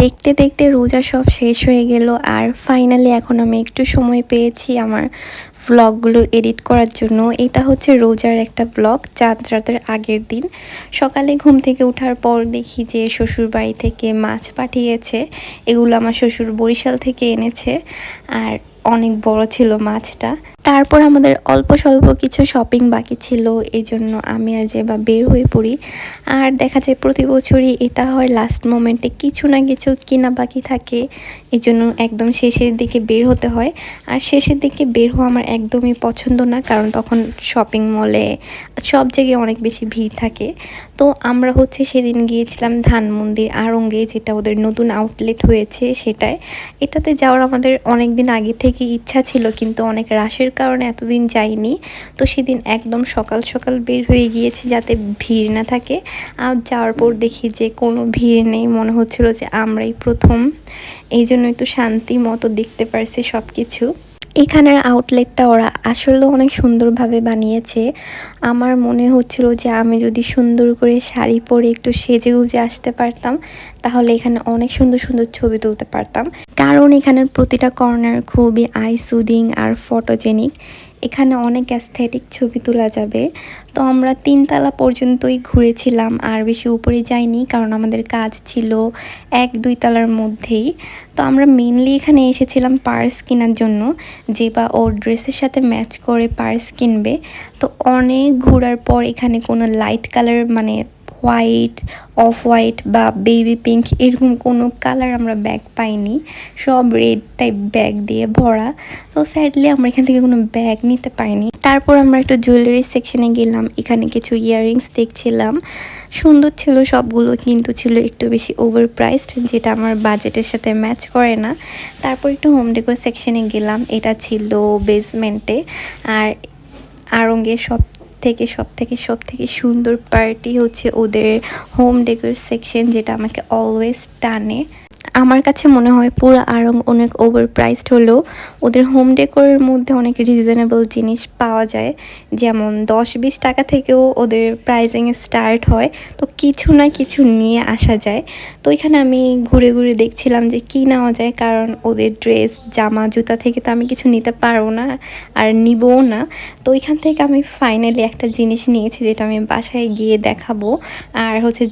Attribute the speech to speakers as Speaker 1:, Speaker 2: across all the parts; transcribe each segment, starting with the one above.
Speaker 1: দেখতে দেখতে রোজা সব শেষ হয়ে গেল আর ফাইনালি এখন আমি একটু সময় পেয়েছি আমার ভ্লগগুলো এডিট করার জন্য। এটা হচ্ছে রোজার একটা ভ্লগ, চাঁদ রাতের আগের দিন। সকালে ঘুম থেকে ওঠার পর দেখি যে শ্বশুর বাড়ি থেকে মাছ পাঠিয়েছে। এগুলো আমার শ্বশুর বরিশাল থেকে এনেছে আর অনেক বড় ছিল মাছটা। তারপর আমাদের অল্প স্বল্প কিছু শপিং বাকি ছিল, এই জন্য আমি আর জেবা বের হয়ে পড়ি। আর দেখা যায় প্রতি বছরই এটা হয়, লাস্ট মোমেন্টে কিছু না কিছু কিনা বাকি থাকে, এই জন্য একদম শেষের দিকে বের হতে হয়। আর শেষের দিকে বের হওয়া আমার একদমই পছন্দ না, কারণ তখন শপিং মলে সব জায়গায় অনেক বেশি ভিড় থাকে। তো আমরা হচ্ছে সেদিন গিয়েছিলাম ধানমন্দির আড়ঙ্গে, যেটা ওদের নতুন আউটলেট হয়েছে সেটায়। এটাতে যাওয়ার আমাদের অনেক দিন আগে থেকে ইচ্ছা ছিল, কিন্তু অনেক রাশের কারণে এতদিন যাইনি। তো সেদিন একদম সকাল সকাল বের হয়ে গিয়েছি যাতে ভিড় না থাকে। আর যাওয়ার পর দেখি যে কোনো ভিড় নেই, মনে হচ্ছিল যে আমরাই প্রথম। এই জন্য একটু শান্তি মতো দেখতে পারছি সব কিছু। এখানের আউটলেটটা ওরা আসলে অনেক সুন্দরভাবে বানিয়েছে। আমার মনে হচ্ছিল যে আমি যদি সুন্দর করে শাড়ি পরে একটু সেজে গুজে আসতে পারতাম, তাহলে এখানে অনেক সুন্দর সুন্দর ছবি তুলতে পারতাম। কারণ এখানের প্রতিটা কর্নার খুবই আই সুদিং আর ফটোজেনিক। এখানে অনেক অ্যাস্থেটিক ছবি তোলা যাবে। তো আমরা 3 তলা পর্যন্তই ঘুরেছিলাম, আর বেশি উপরে যাইনি, কারণ আমাদের কাজ ছিল 1-2 তলার মধ্যেই। তো আমরা মেনলি এখানে এসেছিলাম পার্স কেনার জন্য, যে বা ওর ড্রেসের সাথে ম্যাচ করে পার্স কিনবে। তো অনেক ঘোরার পর এখানে কোনো লাইট কালার, মানে হোয়াইট, অফ হোয়াইট বা বেবি পিঙ্ক এরকম কোনো কালার আমরা ব্যাগ পাইনি, সব রেড টাইপ ব্যাগ দিয়ে ভরা। তো স্যাডলি আমরা এখান থেকে কোনো ব্যাগ নিতে পারিনি। তারপর আমরা একটা জুয়েলারি সেকশনে গেলাম, এখানে কিছু ইয়াররিংস দেখছিলাম, সুন্দর ছিল সবগুলো, কিন্তু ছিল একটু বেশি ওভার প্রাইসড, যেটা আমার বাজেটের সাথে ম্যাচ করে না। তারপর একটু হোম ডেকোর সেকশনে গেলাম, এটা ছিল বেসমেন্টে। আর আড়ঙ্গের সব থেকে সুন্দর পার্টি হচ্ছে ওদের হোম ডেকোর সেকশন, যেটা আমাকে অলওয়েজ টানে। আমার কাছে মনে হয় পুরো আড়ং অনেক ওভার প্রাইসড হলেও ওদের হোম ডেকোরের মধ্যে অনেক রিজনেবল জিনিস পাওয়া যায়, যেমন 10-20 টাকা থেকেও ওদের প্রাইসিং স্টার্ট হয়। তো কিছু না কিছু নিয়ে আসা যায়। তো এখানে আমি ঘুরে ঘুরে দেখছিলাম যে কী নেওয়া যায়, কারণ ওদের ড্রেস জামা জুতা থেকে তো আমি কিছু নিতে পারবো না আর নিবও না। তো এখান থেকে আমি ফাইনালি একটা জিনিস নিয়েছি, যেটা আমি বাসায় গিয়ে দেখাবো। আর হচ্ছে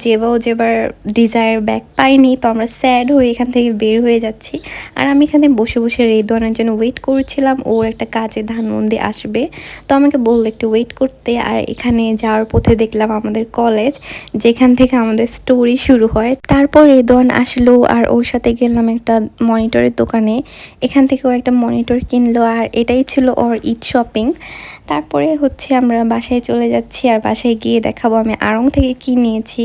Speaker 1: যেবার ডিজায়ার ব্যাগ পাইনি, তো আমরা স্যাড হয়ে এখান থেকে বের হয়ে যাচ্ছি। আর আমি এখানে বসে বসে রেদওয়ানের জন্য ওয়েট করছিলাম, ওর একটা কাজে ধানমন্দি আসবে, তো আমাকে বললো একটু ওয়েট করতে। আর এখানে যাওয়ার পথে দেখলাম আমাদের কলেজ, যেখান থেকে আমাদের স্টোরি শুরু হয়। তারপর রেদওয়ান আসলো আর ওর সাথে গেলাম একটা মনিটরের দোকানে, এখান থেকে ও একটা মনিটর কিনলো, আর এটাই ছিল ওর ঈদ শপিং। তারপরে হচ্ছে আমরা বাসায় চলে যাচ্ছি, আর বাসায় গিয়ে দেখাবো আমি আড়ং থেকে কি নিয়েছি।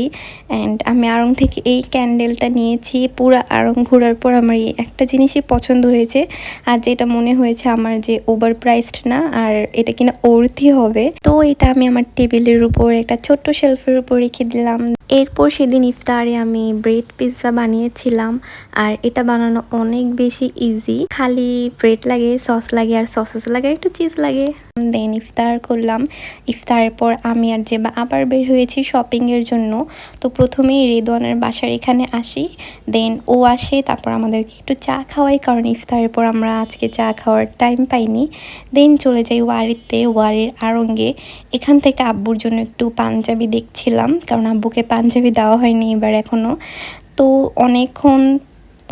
Speaker 1: অ্যান্ড আমি আড়ং থেকে এই ক্যান্ডেলটা নিয়েছি। পুরো আড়ং ঘোরার পর আমার এই একটা জিনিসই পছন্দ হয়েছে, আর যেটা মনে হয়েছে আমার যে ওভার প্রাইসড না, আর এটা কিনা অর্থই হবে। তো এটা আমি আমার টেবিলের উপর একটা ছোট্ট শেলফের উপর রেখে দিলাম। এরপর সেদিন ইফতারে আমি ব্রেড পিৎজা বানিয়েছিলাম, আর এটা বানানো অনেক বেশি ইজি। খালি ব্রেড লাগে, সস লাগে, আর সসেস লাগে, একটু চিজ লাগে। দেন ইফতার করলাম। ইফতারের পর আমি আর যে আবার বের হয়েছি শপিংয়ের জন্য। তো প্রথমেই রেদওয়ানের বাসার এখানে আসি, দেন ও আসে, তারপর আমাদেরকে একটু চা খাওয়াই, কারণ ইফতারের পর আমরা আজকে চা খাওয়ার টাইম পাইনি। দেন চলে যাই ওয়ারিতে, ওয়ারির আড়ঙ্গে। এখান থেকে আব্বুর জন্য একটু পাঞ্জাবি দেখছিলাম, কারণ আব্বুকে পাঞ্জাবি দেওয়া হয়নি এবার এখনও। তো অনেকক্ষণ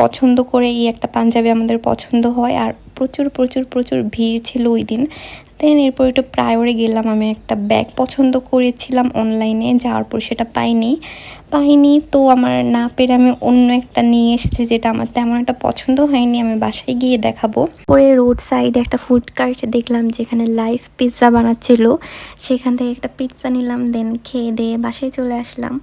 Speaker 1: পছন্দ করে এই একটা পাঞ্জাবি আমাদের পছন্দ হয়, আর প্রচুর প্রচুর প্রচুর ভিড় ছিল ওই দিন। দেন এরপর একটু প্রায়রে গেলাম, আমি একটা ব্যাগ পছন্দ করেছিলাম অনলাইনে, যাওয়ার পর সেটা পাইনি। তো আমার না পেরে আমি অন্য একটা নিয়ে এসেছি, যেটা আমার তেমন একটা পছন্দ হয়নি, আমি বাসায় গিয়ে দেখাবো। পরে রোড সাইডে একটা ফুড কার্ট দেখলাম, যেখানে লাইভ পিৎজা বানাচ্ছিল, সেখান থেকে একটা পিৎজা নিলাম। দেন খেয়ে দিয়ে বাসায় চলে আসলাম।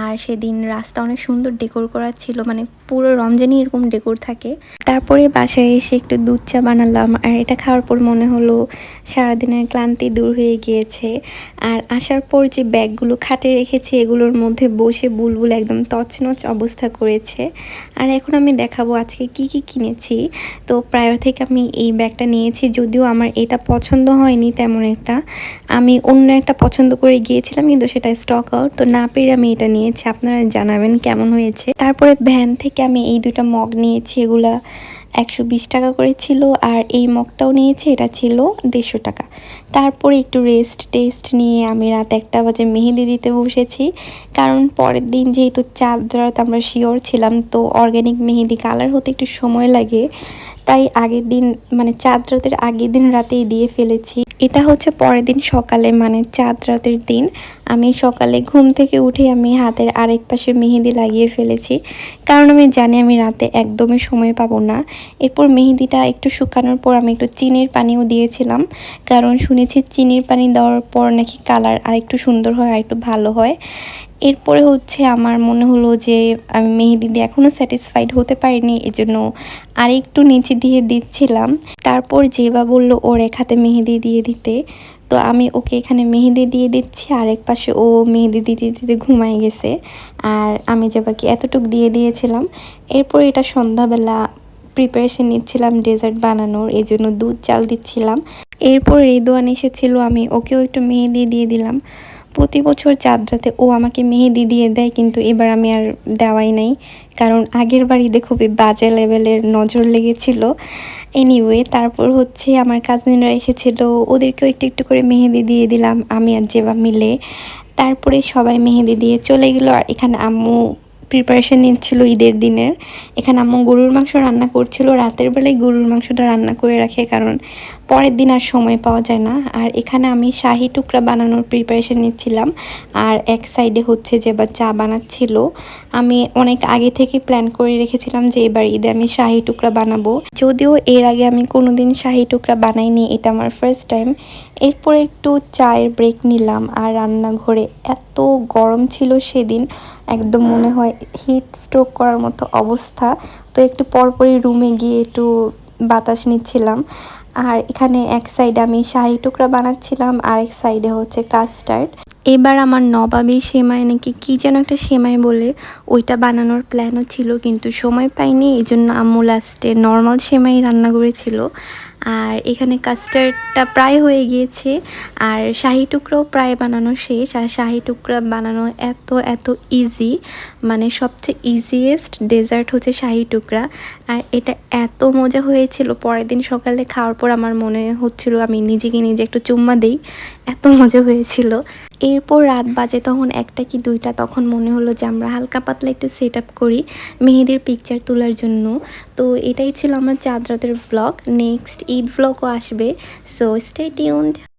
Speaker 1: আর সেদিন রাস্তা অনেক সুন্দর ডেকোর করা ছিল, মানে পুরো রমজানি এরকম ডেকোর থাকে। তারপরে বাসায় এসে একটু দুধ চা বানালাম, আর এটা খাওয়ার পর মনে হলো সারাদিনের ক্লান্তি দূর হয়ে গিয়েছে। আর আসার পর যে ব্যাগগুলো খাটে রেখেছি, এগুলোর মধ্যে বসে বুলবুল একদম তছনছ অবস্থা করেছে। আর এখন আমি দেখাবো আজকে কি কি কিনেছি। তো প্রায়র থেকে আমি এই ব্যাগটা নিয়েছি, যদিও আমার এটা পছন্দ হয়নি তেমন একটা। আমি অন্য একটা পছন্দ করে গিয়েছিলাম, কিন্তু সেটা স্টক আউট, তো না পেরে আমি এটা নিয়েছি। আপনারা জানাবেন কেমন হয়েছে। তারপরে ভ্যান থেকে আমি এই দুইটা মগ নিয়েছি, এগুলা 120 টাকা করে ছিল। আর এই মগটাও নিয়েছি, এটা ছিল 150 টাকা। তারপরে একটু টেস্ট নিয়ে আমি রাত 1টা বাজে মেহেদি দিতে বসেছি, কারণ পরের দিন যেহেতু চাঁদ রাত আমরা শিওর ছিলাম, তো অর্গ্যানিক মেহেদি কালার হতে একটু সময় লাগে, তাই আগের দিন মানে চাঁদ রাতের আগের দিন রাতেই দিয়ে ফেলেছি। এটা হচ্ছে পরের দিন সকালে মানে চাঁদ রাতের দিন আমি সকালে ঘুম থেকে উঠে আমি হাতের আরেক পাশে মেহেদি লাগিয়ে ফেলেছি, কারণ আমি জানি আমি রাতে একদমই সময় পাবো না। এরপর মেহেদিটা একটু শুকানোর পর আমি একটু চিনির পানিও দিয়েছিলাম, কারণ শুনেছি চিনির পানি দেওয়ার পর নাকি কালার আরেকটু সুন্দর হয়, আর একটু ভালো হয়। এরপরে হচ্ছে আমার মনে হলো যে আমি মেহেদি দিয়ে এখনও স্যাটিসফাইড হতে পারিনি, এজন্য আরেকটু নিচে দিয়ে দিচ্ছিলাম। তারপর জেবা বলল ওর এক হাতে মেহেদি দিয়ে দিতে, তো আমি ওকে এখানে মেহেদি দিয়ে দিচ্ছি, আরেক পাশে ও মেহেদি দিতে দিতে ঘুমায় গেছে। আর আমি জেবাকে এতটুকু দিয়ে দিয়েছিলাম। এরপর এটা সন্ধ্যাবেলা প্রিপারেশন নিচ্ছিলাম ডেজার্ট বানানোর, এই জন্য দুধ চাল দিচ্ছিলাম। এরপর রেদওয়ান এসেছিল, আমি ওকেও একটু মেহেদি দিয়ে দিলাম। প্রতি বছর চাঁদ রাতে ও আমাকে মেহেদি দিয়ে দেয়, কিন্তু এবার আমি আর দেওয়াই নাই, কারণ আগের বার ঈদে খুবই বাজে লেভেলের নজর লেগেছিল। এনিওয়ে তারপর হচ্ছে আমার কাজিনরা এসেছিল, ওদেরকেও একটু একটু করে মেহেদি দিয়ে দিলাম আমি আর জেবা মিলে। তারপরে সবাই মেহেদি দিয়ে চলে গেল। আর এখানে আম্মু প্রিপারেশন নিচ্ছিল ঈদের দিনের। এখানে আম্মু গরুর মাংস রান্না করছিল, রাতের বেলায় গরুর মাংসটা রান্না করে রাখে, কারণ পরের দিন আর সময় পাওয়া যায় না। আর এখানে আমি শাহি টুকরা বানানোর প্রিপারেশন নিচ্ছিলাম, আর এক সাইডে হচ্ছে যে বা চা বানাচ্ছিল। আমি অনেক আগে থেকে প্ল্যান করে রেখেছিলাম যে এবার ঈদে আমি শাহি টুকরা বানাবো, যদিও এর আগে আমি কোনোদিন শাহি টুকরা বানাইনি, এটা আমার ফার্স্ট টাইম। এরপর একটু চায়ের ব্রেক নিলাম, আর রান্নাঘরে এত গরম ছিল সেদিন, একদম মনে হয় হিট স্ট্রোক করার মতো অবস্থা। তো একটু পরপরই রুমে গিয়ে একটু বাতাস নিচ্ছিলাম। আর এখানে এক সাইডে আমি শাহি টুকরা বানাচ্ছিলাম, আরেক সাইডে হচ্ছে কাস্টার্ড। এবার আমার নবাবী সেমাই নাকি কী যেন একটা সেমাই বলে, ওইটা বানানোর প্ল্যানও ছিল, কিন্তু সময় পাইনি, এই জন্য আম্মু লাস্টে নর্মাল সেমাই রান্না করেছিল। আর এখানে কাস্টার্ডটা প্রায় হয়ে গিয়েছে, আর শাহি টুকরাও প্রায় বানানো শেষ। আর শাহি টুকরা বানানো এত এত ইজি, মানে সবচেয়ে ইজিয়েস্ট ডেজার্ট হচ্ছে শাহি টুকরা। আর এটা এত মজা হয়েছিল, পরের দিন সকালে খাওয়ার পর আমার মনে হচ্ছিল আমি নিজেকে নিজে একটু চুম্মা দিই, এত মজা হয়েছিল। এরপর রাত বাজে তখন 1টা কি 2টা, তখন মনে হলো যে আমরা হালকা পাতলা একটু সেট আপ করি মেহেদির পিকচার তোলার জন্য। তো এটাই ছিল আমার চাঁদ রাতের ব্লগ। নেক্সট ঈদ ব্লগও আসবে, সো স্টে টিউনড।